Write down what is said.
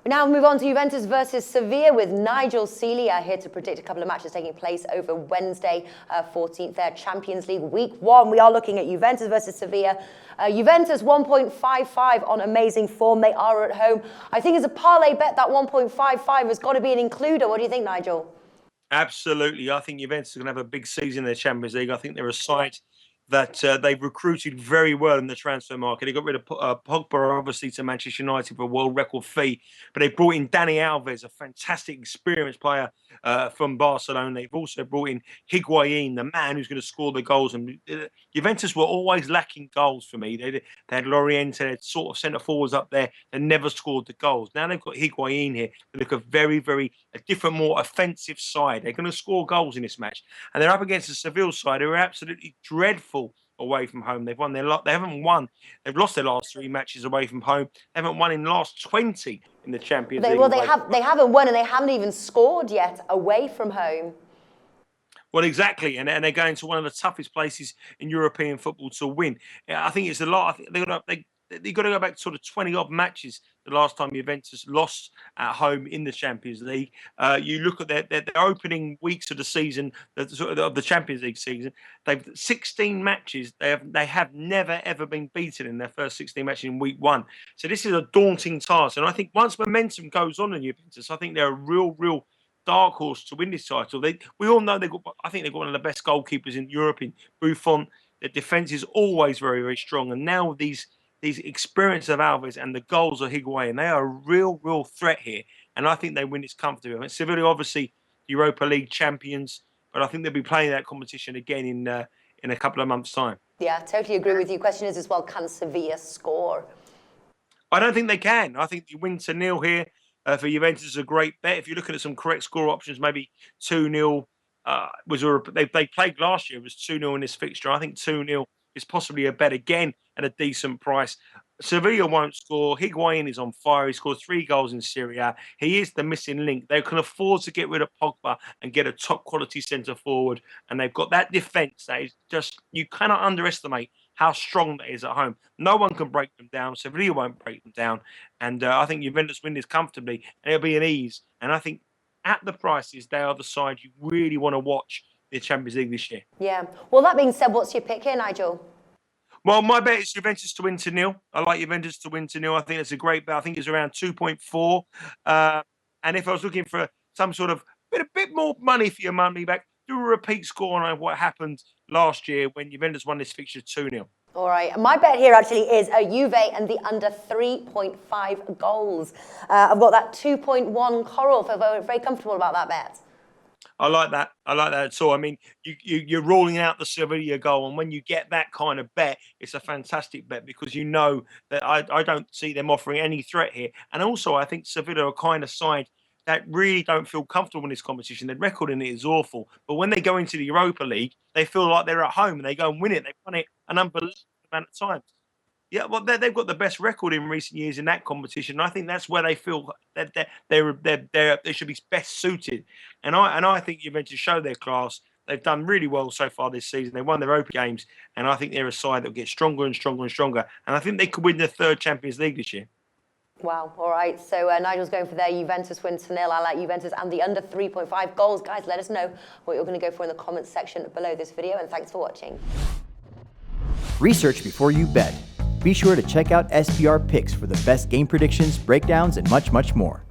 We now move on to Juventus versus Sevilla with Nigel Celia here to predict a couple of matches taking place over Wednesday, 14th, their Champions League Week 1. We are looking at Juventus versus Sevilla. Juventus 1.55 on amazing form. They are at home. I think as a parlay bet, that 1.55 has got to be an includer. What do you think, Nigel? Absolutely. I think Juventus are going to have a big season in the Champions League. I think they're a side that they've recruited very well in the transfer market. They got rid of Pogba, obviously, to Manchester United for a world record fee. But they brought in Dani Alves, a fantastic, experienced player from Barcelona. They've also brought in Higuain, the man who's going to score the goals. And Juventus were always lacking goals for me. They had Loriente, they had sort of centre forwards up there that never scored the goals. Now they've got Higuain here. They look a different, more offensive side. They're going to score goals in this match. And they're up against the Seville side who are absolutely dreadful away from home. They haven't won. They've lost their last 3 matches away from home. They haven't won in the last 20 in the Champions League. Well, they haven't won, and they haven't even scored yet away from home. Well, exactly, and they're going to one of the toughest places in European football to win. I think it's a lot. I think they've got to go back to sort of 20-odd matches the last time Juventus lost at home in the Champions League. You look at their opening weeks of the season, of the Champions League season, they've 16 matches. They have never, ever been beaten in their first 16 matches in week 1. So this is a daunting task. And I think once momentum goes on in Juventus, I think they're a real dark horse to win this title. We all know I think they've got one of the best goalkeepers in Europe in Buffon. Their defence is always very, very strong. And now with these experience of Alves and the goals of Higuain, they are a real threat here. And I think they win this comfortably. I mean, Sevilla, obviously, Europa League champions, but I think they'll be playing that competition again in a couple of months' time. Yeah, totally agree with you. Question is as well, can Sevilla score? I don't think they can. I think you win 2-0 here for Juventus is a great bet. If you're looking at some correct score options, maybe 2-0 they played last year. It was 2-0 in this fixture. I think 2-0 is possibly a bet again at a decent price. Sevilla won't score. Higuain is on fire. He scored 3 goals in Serie A. He is the missing link. They can afford to get rid of Pogba and get a top quality centre forward. And they've got that defence that is just, you cannot underestimate how strong that is at home. No one can break them down. Sevilla won't break them down. And I think Juventus win this comfortably, and it'll be an ease. And I think at the prices, they are the side you really want to watch in the Champions League this year. Yeah. Well, that being said, what's your pick here, Nigel? Well, my bet is Juventus to win 2-0. I like Juventus to win 2-0. I think it's a great bet. I think it's around 2.4. And if I was looking for some sort of a bit more money for your money back, do a repeat score on what happened last year when Juventus won this fixture 2-0. All right. My bet here actually is a Juve and the under 3.5 goals. I've got that 2.1 Coral. Feel very comfortable about that bet. I like that. I like that at all. I mean, you're ruling out the Sevilla goal, and when you get that kind of bet, it's a fantastic bet because you know that I don't see them offering any threat here. And also, I think Sevilla are a kind of side that really don't feel comfortable in this competition. Their record in it is awful. But when they go into the Europa League, they feel like they're at home and they go and win it. They've won it an unbelievable amount of times. Yeah, well, they've got the best record in recent years in that competition. I think that's where they feel that they should be best suited. And I think Juventus show their class. They've done really well so far this season. They won their open games, and I think they're a side that will get stronger and stronger and stronger. And I think they could win their 3rd Champions League this year. Wow. All right. So Nigel's going for their Juventus win 2-0. I like Juventus and the under 3.5 goals. Guys, let us know what you're going to go for in the comments section below this video. And thanks for watching. Research before you bet. Be sure to check out SPR Picks for the best game predictions, breakdowns, and much more.